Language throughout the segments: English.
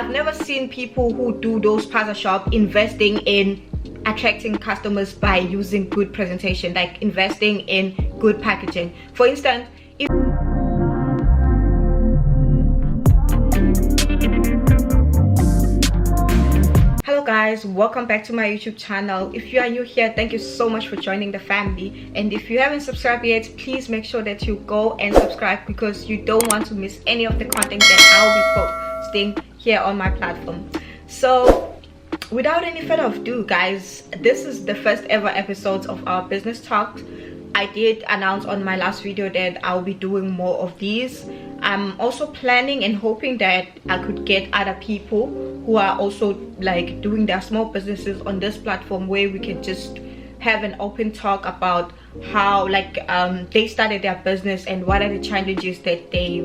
I've never seen people who do those parcel shop investing in attracting customers by using good presentation, like investing in good packaging. For instance, if hello guys, welcome back to my YouTube channel. If you are new here, thank you so much for joining the family, and if you haven't subscribed yet, please make sure that you go and subscribe because you don't want to miss any of the content that I'll be posting here on my platform. So without any further ado guys, this is the first ever episode of our business talks. I did announce on my last video that I'll be doing more of these. I'm also planning and hoping that I could get other people who are also like doing their small businesses on this platform, where we can just have an open talk about how they started their business and what are the challenges that they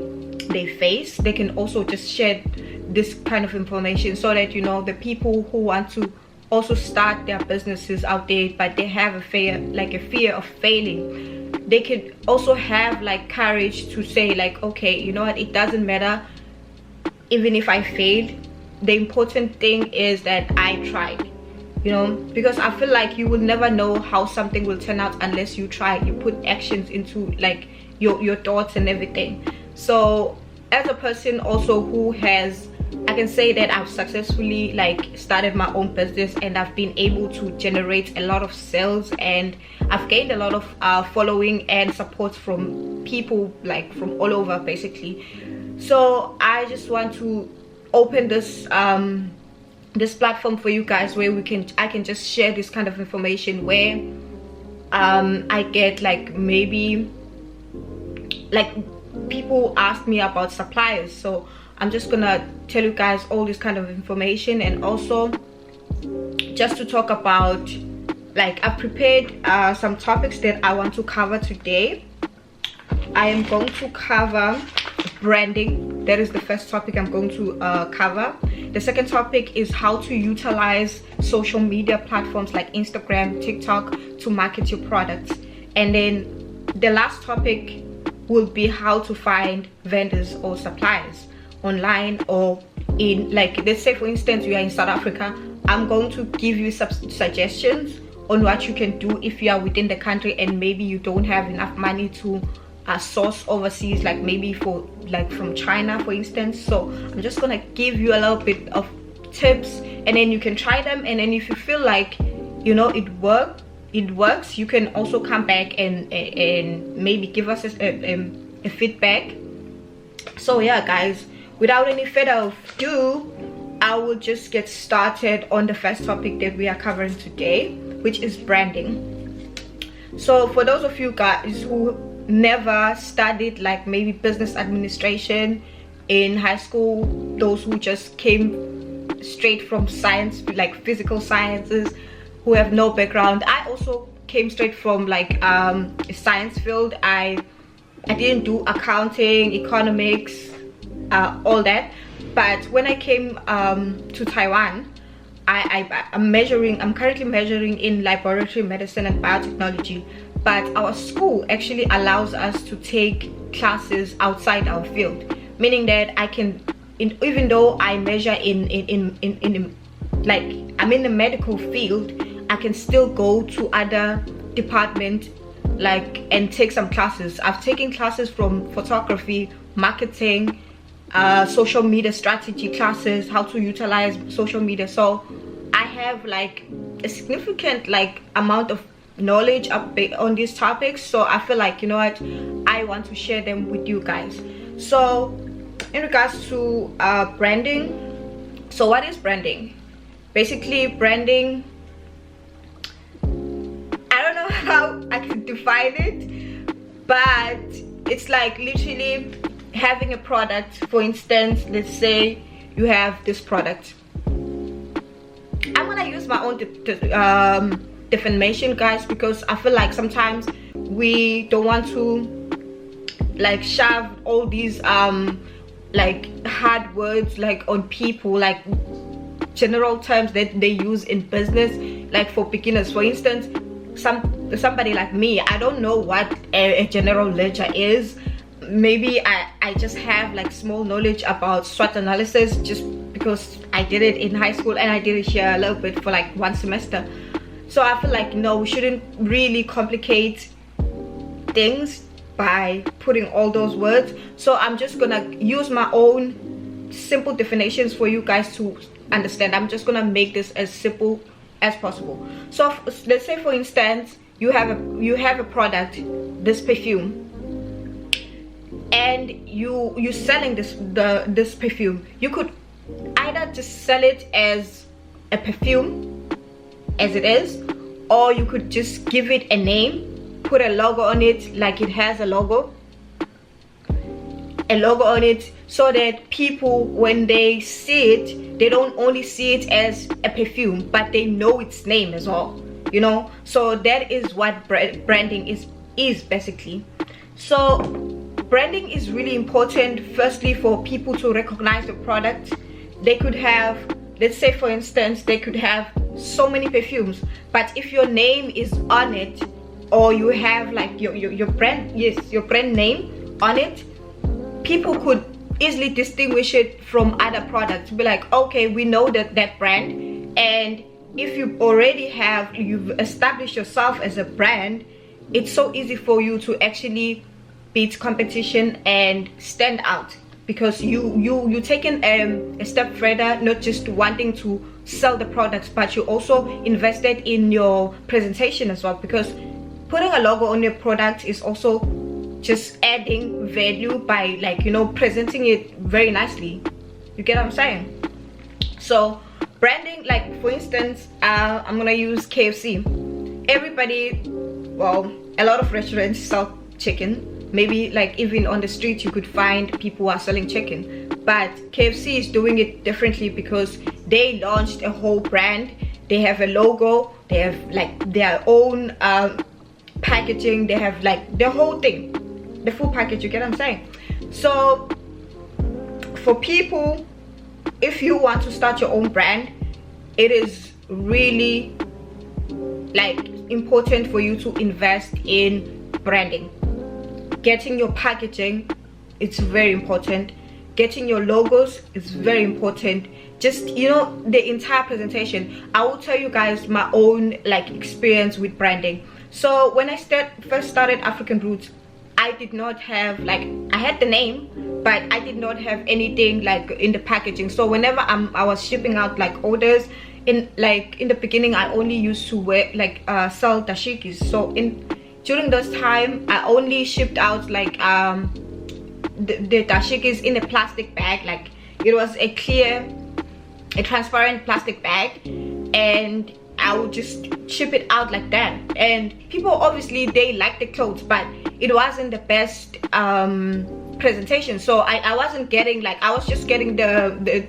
face. They can also just share this kind of information so that, you know, the people who want to also start their businesses out there but they have a fear of failing, they can also have like courage to say like, okay, you know what, it doesn't matter even if I failed. The important thing is that I tried, you know, because I feel like you will never know how something will turn out unless you try, you put actions into like your thoughts and everything. So as a person also who has, I can say that I've successfully like started my own business and I've been able to generate a lot of sales, and I've gained a lot of following and support from people like from all over basically. So I just want to open this this platform for you guys where I can just share this kind of information, where I get like maybe like people ask me about suppliers, so I'm just gonna tell you guys all this kind of information. And also just to talk about, like, I've prepared some topics that I want to cover today. I am going to cover branding. That is the first topic I'm going to cover. The second topic is how to utilize social media platforms like Instagram, TikTok to market your products. And then the last topic will be how to find vendors or suppliers online, or in, like, let's say for instance you are in South Africa. I'm going to give you some suggestions on what you can do if you are within the country and maybe you don't have enough money to source overseas, like maybe for like from China for instance. So I'm just gonna give you a little bit of tips, and then you can try them, and then if you feel like, you know, it works, you can also come back and maybe give us a feedback. So yeah guys, without any further ado, I will just get started on the first topic that we are covering today, which is branding. So for those of you guys who never studied like maybe business administration in high school, those who just came straight from science, like physical sciences, who have no background. I also came straight from like a science field. I didn't do accounting, economics, all that. But when I came to Taiwan, I'm currently measuring in laboratory medicine and biotechnology, but our school actually allows us to take classes outside our field, meaning that I can, even though I measure in like I'm in the medical field, I can still go to other department like and take some classes. I've taken classes from photography, marketing, social media strategy classes, how to utilize social media. So I have like a significant like amount of knowledge on these topics, so I feel like, you know what, I want to share them with you guys. So in regards to branding, so what is branding? Basically branding, I don't know how I can define it, but it's like literally having a product. For instance, let's say you have this product. I'm gonna use my own definition guys, because I feel like sometimes we don't want to like shove all these like hard words like on people, like general terms that they use in business, like for beginners. For instance, somebody like me, I don't know what a general ledger is. Maybe I just have like small knowledge about SWOT analysis, just because I did it in high school and I did it here a little bit for like 1 semester. So I feel like, no, we shouldn't really complicate things by putting all those words. So I'm just gonna use my own simple definitions for you guys to understand. I'm just gonna make this as simple as possible. So let's say, for instance, you have a product, this perfume, and you selling this perfume. You could either just sell it as a perfume as it is, or you could just give it a name, put a logo on it, like it has a logo on it, so that people, when they see it, they don't only see it as a perfume, but they know its name as well, you know. So that is what branding is basically. So branding is really important, firstly, for people to recognize the product. They could have, let's say for instance, they could have so many perfumes, but if your name is on it, or you have like your brand, yes, your brand name on it, people could easily distinguish it from other products. Be like, okay, we know that brand. And if you already you've established yourself as a brand, it's so easy for you to actually beat competition and stand out, because you taken a step further, not just wanting to sell the products, but you also invested in your presentation as well, because putting a logo on your product is also just adding value by, like, you know, presenting it very nicely. You get what I'm saying? So branding, like for instance, I'm gonna use KFC. Everybody, well, a lot of restaurants sell chicken. Maybe like even on the street you could find people who are selling chicken, but KFC is doing it differently because they launched a whole brand. They have a logo, they have like their own packaging, they have like the whole thing, the full package. You get what I'm saying? So for people, if you want to start your own brand, it is really like important for you to invest in branding. Getting your packaging, it's very important. Getting your logos is very important. Just, you know, the entire presentation. I will tell you guys my own like experience with branding. So when I first started African Roots, I did not have, like, I had the name, but I did not have anything like in the packaging. So whenever I was shipping out like orders, in the beginning, I only used to wear like sell dashikis. So during those time, I only shipped out like the dashikis in a plastic bag. Like it was a transparent plastic bag, and I would just ship it out like that. And people, obviously, they liked the clothes, but it wasn't the best presentation. So I wasn't getting, like, I was just getting the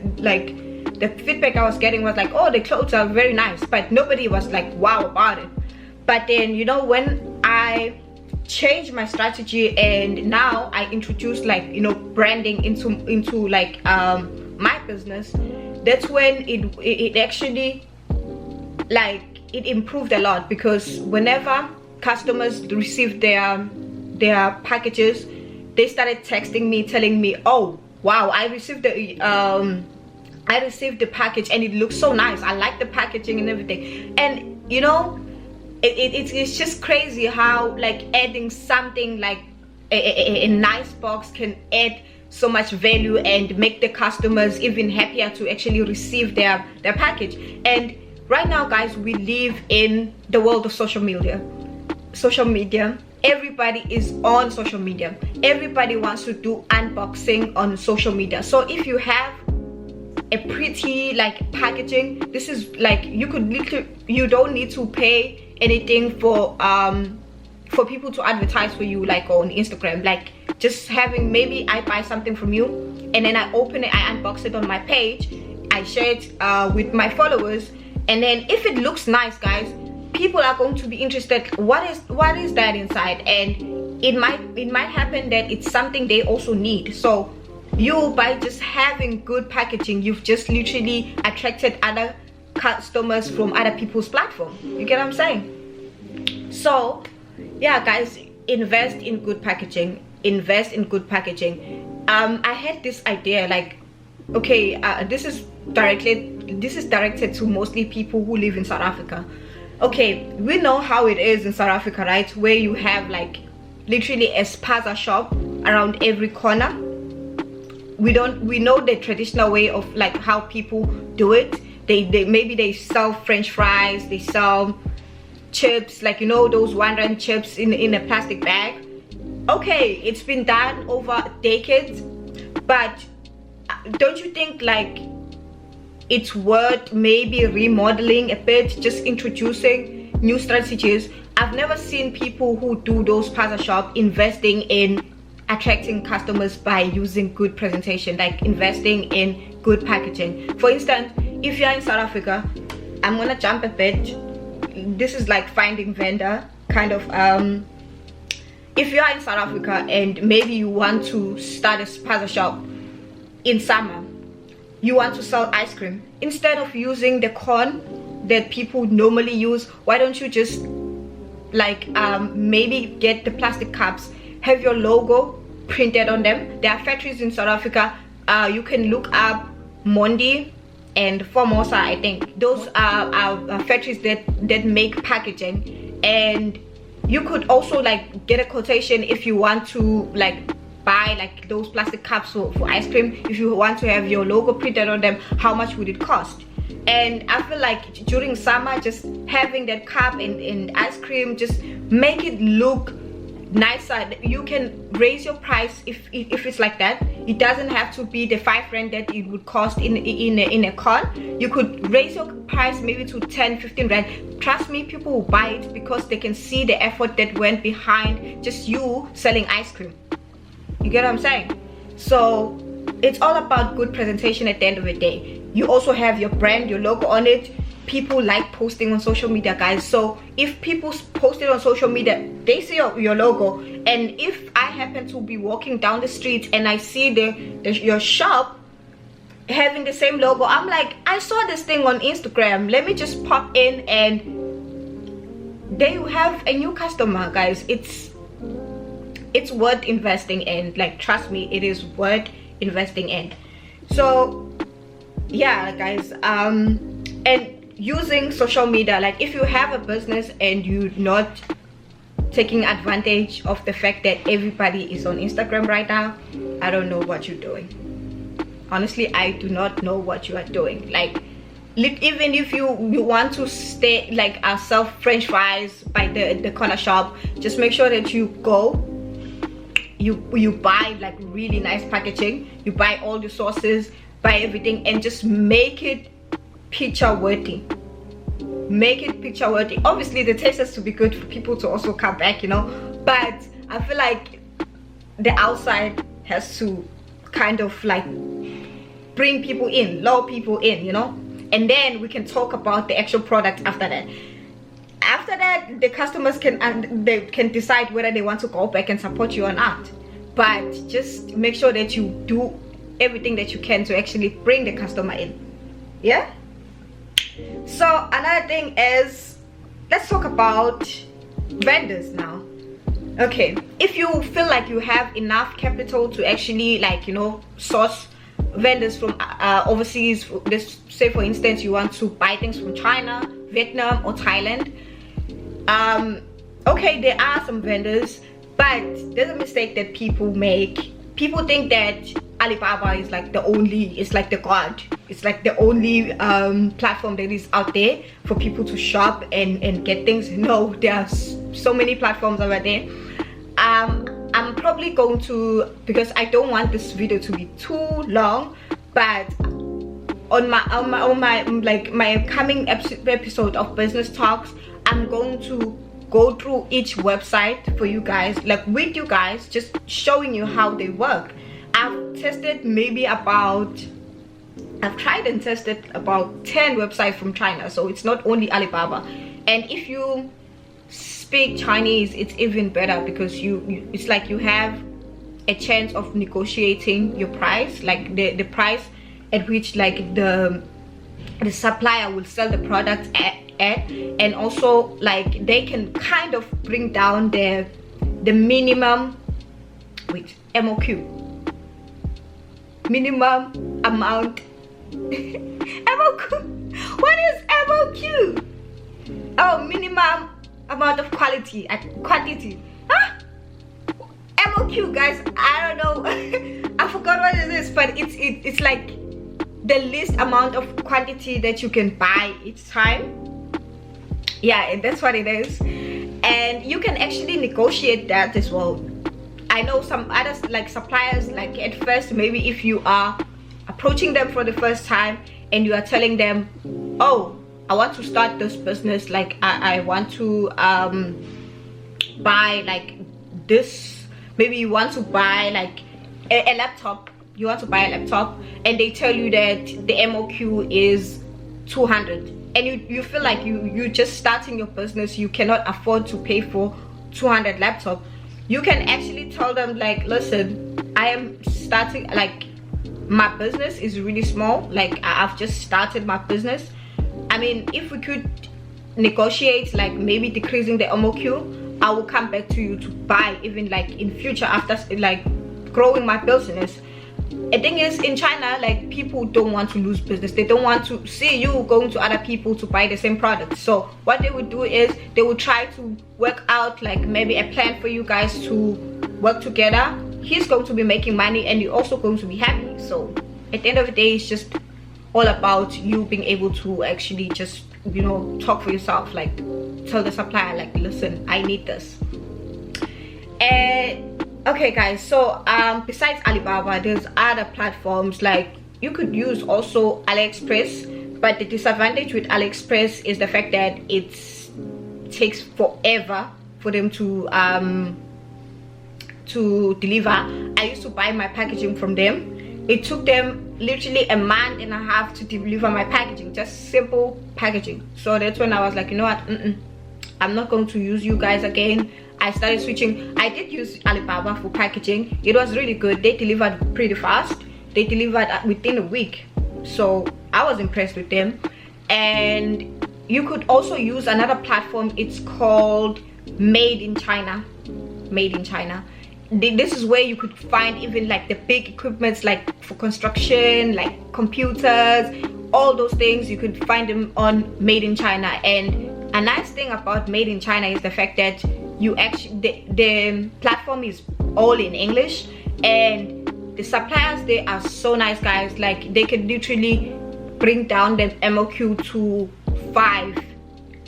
feedback I was getting was like, oh, the clothes are very nice, but nobody was like wow about it. But then, you know, when I changed my strategy and now I introduced, like, you know, branding into like my business, that's when it actually, like, it improved a lot. Because whenever customers received their packages, they started texting me telling me, oh wow, I received the package and it looks so nice, I like the packaging and everything. And you know, it's just crazy how, like, adding something like a nice box can add so much value and make the customers even happier to actually receive their package. And right now, guys, we live in the world of social media. Everybody is on social media. Everybody wants to do unboxing on social media. So if you have a pretty like packaging, this is like, you don't need to pay anything for people to advertise for you, like on Instagram. Like, just having, maybe I buy something from you and then I open it, I unbox it on my page, I share it with my followers, and then if it looks nice, guys, people are going to be interested. What is that inside? And it might happen that it's something they also need. So you, by just having good packaging, you've just literally attracted other customers from other people's platform. You get what I'm saying? So yeah, guys, invest in good packaging. I had this idea, like, okay, this is directed to mostly people who live in South Africa. Okay, we know how it is in South Africa, right? Where you have like literally a spaza shop around every corner. We know the traditional way of like how people do it. They maybe they sell French fries, they sell chips, like, you know, those 1 rand chips in a plastic bag. Okay, it's been done over decades, but don't you think like it's worth maybe remodeling a bit, just introducing new strategies? I've never seen people who do those spaza shop investing in attracting customers by using good presentation, like investing in good packaging. For instance, if you're in South Africa, I'm gonna jump a bit. This is like finding vendor kind of. If you are in South Africa and maybe you want to start a spaza shop in summer, you want to sell ice cream, instead of using the cone that people normally use, why don't you just like maybe get the plastic cups, have your logo printed on them. There are factories in South Africa. You can look up Mondi and Formosa, I think. Those are factories that make packaging, and you could also like get a quotation if you want to like buy like those plastic cups for ice cream. If you want to have your logo printed on them, how much would it cost? And I feel like during summer, just having that cup and ice cream, just make it look nicer. You can raise your price if it's like that. It doesn't have to be the 5 rand that it would cost in a con. You could raise your price maybe to 10-15 rand. Trust me, people will buy it because they can see the effort that went behind just you selling ice cream. You get what I'm saying? So it's all about good presentation at the end of the day. You also have your brand, your logo on it. People like posting on social media, guys. So if people post it on social media, they see your logo. And if I happen to be walking down the street and I see your shop having the same logo, I'm like, I saw this thing on Instagram, let me just pop in, and there you have a new customer, guys. It's worth investing in. Like, trust me, it is worth investing in. So yeah, guys, and using social media, like if you have a business and you're not taking advantage of the fact that everybody is on Instagram right now, I don't know what you're doing. Honestly, I do not know what you are doing. Like, even if you want to stay like sell French fries by the corner shop, just make sure that you go, you buy like really nice packaging, you buy all the sauces, buy everything, and just make it picture worthy. Make it picture worthy. Obviously the taste has to be good for people to also come back, you know, but I feel like the outside has to kind of like bring people in, lure people in, you know, and then we can talk about the actual product after that. After that, the customers can decide whether they want to go back and support you or not. But just make sure that you do everything that you can to actually bring the customer in. Yeah. So another thing is, let's talk about vendors now. Okay, if you feel like you have enough capital to actually, like, you know, source vendors from overseas, let's say for instance you want to buy things from China, Vietnam or Thailand, okay, there are some vendors, but there's a mistake that people make. People think that Alibaba is like the only, it's like the god, it's like the only platform that is out there for people to shop and get things. No, there are so many platforms over there. I'm probably going to, because I don't want this video to be too long, but on my like my upcoming episode of Business Talks, I'm going to go through each website for you guys, like with you guys, just showing you how they work. I've tested maybe about, I've tried and tested about 10 websites from China, so it's not only Alibaba. And if you speak Chinese, it's even better, because you it's like you have a chance of negotiating your price, like the price at which like the supplier will sell the product at, and also like they can kind of bring down the minimum with MOQ, minimum amount MOQ. What is MOQ? Oh, minimum amount of quantity. Huh? MOQ, guys. I don't know. I forgot what it is, but it's like the least amount of quantity that you can buy each time. Yeah, that's what it is. And you can actually negotiate that as well. I know some others, like suppliers, like at first, maybe if you are approaching them for the first time and you are telling them, oh, I want to start this business, like I want to buy like this, maybe you want to buy like a laptop, you want to buy a laptop, and they tell you that the MOQ is 200, and you feel like you're just starting your business, you cannot afford to pay for 200 laptop. You can actually tell them like, listen, I am starting, like my business is really small, like I've just started my business. I mean, if we could negotiate, like maybe decreasing the MOQ, I will come back to you to buy, even like in future after like growing my business. The thing is, in China, like people don't want to lose business. They don't want to see you going to other people to buy the same product. So what they would do is they would try to work out like maybe a plan for you guys to work together. He's going to be making money and you're also going to be happy. So at the end of the day, it's just all about you being able to actually just, you know, talk for yourself, like tell the supplier like, listen, I need this. And okay guys, so besides Alibaba, there's other platforms, like you could use also AliExpress, but the disadvantage with AliExpress is the fact that it takes forever for them to deliver. I used to buy my packaging from them. It took them literally a month and a half to deliver my packaging, just simple packaging. So that's when I was like, you know what, I'm not going to use you guys again. I started switching. I did use Alibaba for packaging. It was really good. They delivered pretty fast. They delivered within a week, so I was impressed with them. And you could also use another platform. It's called Made in China. Made in China. This is where you could find even like the big equipments, like for construction, like computers, all those things. You could find them on Made in China. And a nice thing about Made in China is the fact that you actually the platform is all in English, and the suppliers, they are so nice, guys. Like they can literally bring down the MOQ to five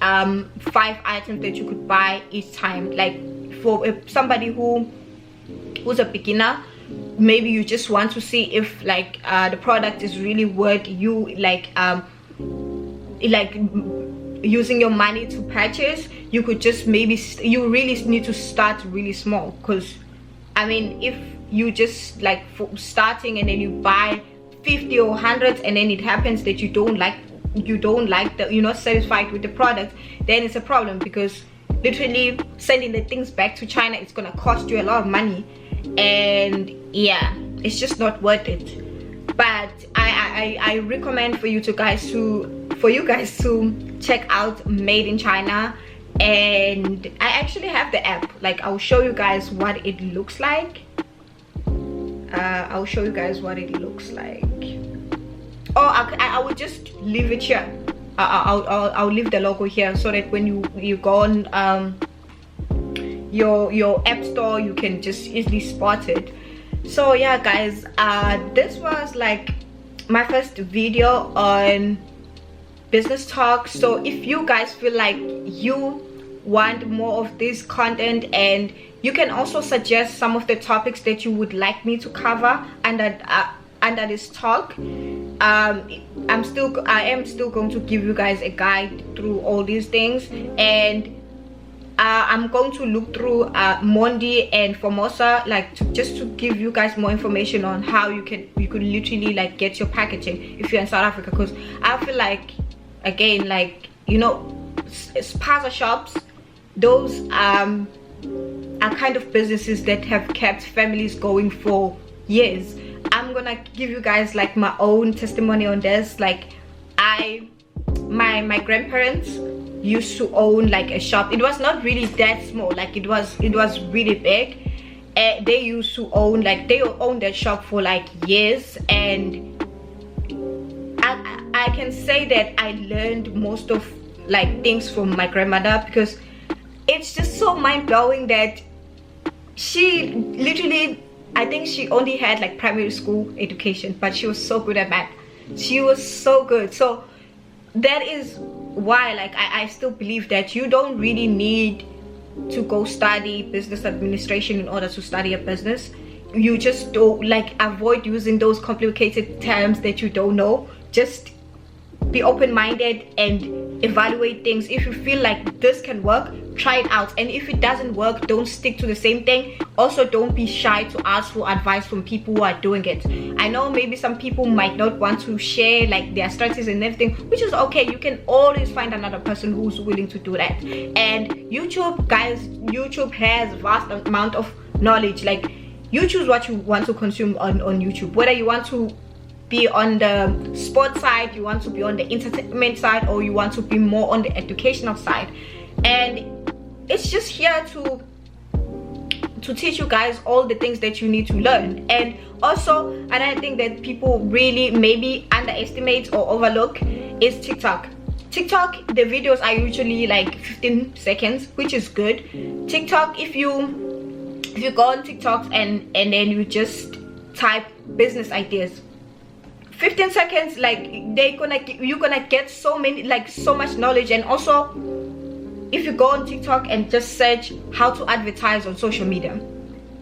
items that you could buy each time. Like for somebody who's a beginner, maybe you just want to see if like the product is really worth you like using your money to purchase. You could just maybe you really need to start really small, because I mean, if you just like starting and then you buy 50 or 100 and then it happens that you don't like you're not satisfied with the product, then it's a problem, because literally sending the things back to China, it's gonna cost you a lot of money, and yeah, it's just not worth it. But I recommend for you guys to check out Made in China. And I actually have the app. Like I'll show you guys what it looks like. I'll show you guys what it looks like. Oh, I will just leave it here. I'll leave the logo here, so that when you go on your app store, you can just easily spot it. So yeah guys, this was like my first video on business talk. So if you guys feel like you want more of this content, and you can also suggest some of the topics that you would like me to cover under this talk, I am still going to give you guys a guide through all these things. And I'm going to look through Mondi and Formosa, like just to give you guys more information on how you could literally like get your packaging if you're in South Africa. Because I feel like, again, like, you know, spaza shops, those are kind of businesses that have kept families going for years. I'm gonna give you guys like my own testimony on this. Like my grandparents used to own like a shop. It was not really that small, like it was really big. They used to own, like, they owned that shop for like years, and can say that I learned most of like things from my grandmother, because it's just so mind-blowing that she literally, I think she only had like primary school education, but she was so good at math. She was so good. So that is why, like, I still believe that you don't really need to go study business administration in order to study a business. You just don't, like, avoid using those complicated terms that you don't know. Just be open-minded and evaluate things. If you feel like this can work, try it out, and if it doesn't work, don't stick to the same thing. Also, don't be shy to ask for advice from people who are doing it. I know maybe some people might not want to share like their strategies and everything, which is okay. You can always find another person who's willing to do that. And YouTube, guys, YouTube has vast amount of knowledge. Like, you choose what you want to consume on YouTube, whether you want to be on the sports side, you want to be on the entertainment side, or you want to be more on the educational side. And it's just here to teach you guys all the things that you need to learn. And also, another thing that people really maybe underestimate or overlook is TikTok. TikTok, the videos are usually like 15 seconds, which is good. TikTok, if you go on TikTok and then you just type business ideas, 15 seconds, like, you're gonna get so many, like, so much knowledge. And also, if you go on TikTok and just search how to advertise on social media,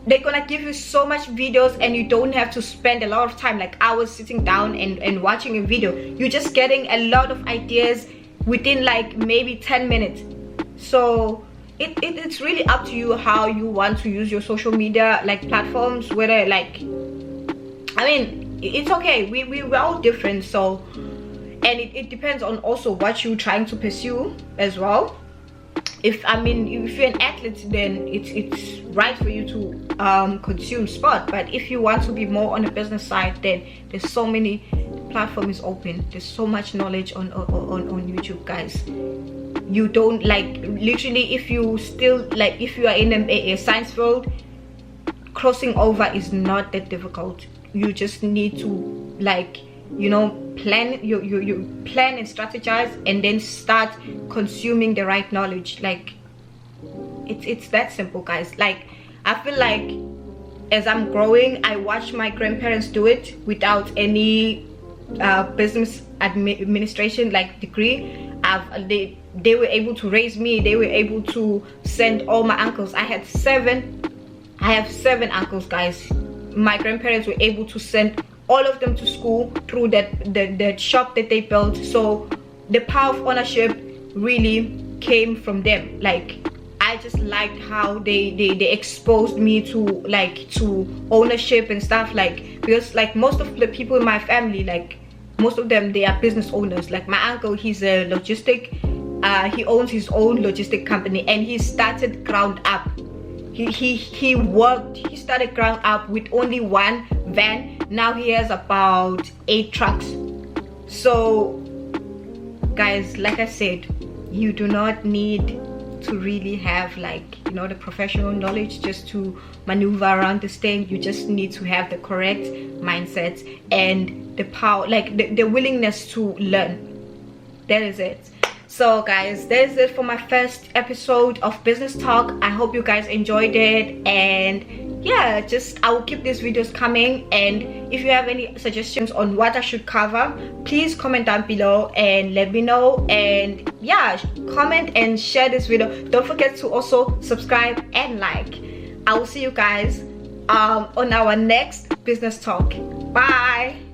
they're gonna give you so much videos, and you don't have to spend a lot of time, like hours, sitting down and watching a video. You're just getting a lot of ideas within like maybe 10 minutes. So it's really up to you how you want to use your social media like platforms, whether, like, I mean, it's okay, we're all different. So, and it depends on also what you're trying to pursue as well. If you're an athlete, then it's right for you to consume sport. But if you want to be more on the business side, then there's so many platforms open. There's so much knowledge on YouTube, guys. You don't, like, literally, if you still, like, if you are in a science field, crossing over is not that difficult. You just need to, like, you know, plan, you plan and strategize, and then start consuming the right knowledge. Like, it's that simple, guys. Like, I feel like as I'm growing, I watch my grandparents do it without any business administration like degree. They were able to raise me. They were able to send all my uncles. I have seven uncles, guys. My grandparents were able to send all of them to school through that shop that they built. So the power of ownership really came from them. Like, I just liked how they exposed me to ownership and stuff, like, because like most of the people in my family, like most of them, they are business owners. Like my uncle, he's a logistic, he owns his own logistic company, and he started ground up. He started ground up with only one van. Now he has about 8 trucks. So guys, like I said, you do not need to really have, like, you know, the professional knowledge just to maneuver around this thing. You just need to have the correct mindset and the power, like the willingness to learn. That is it. So guys, that is it for my first episode of Business Talk. I hope you guys enjoyed it, and yeah, just I will keep these videos coming. And if you have any suggestions on what I should cover, please comment down below and let me know. And yeah, comment and share this video. Don't forget to also subscribe and like. I will see you guys on our next Business Talk. Bye.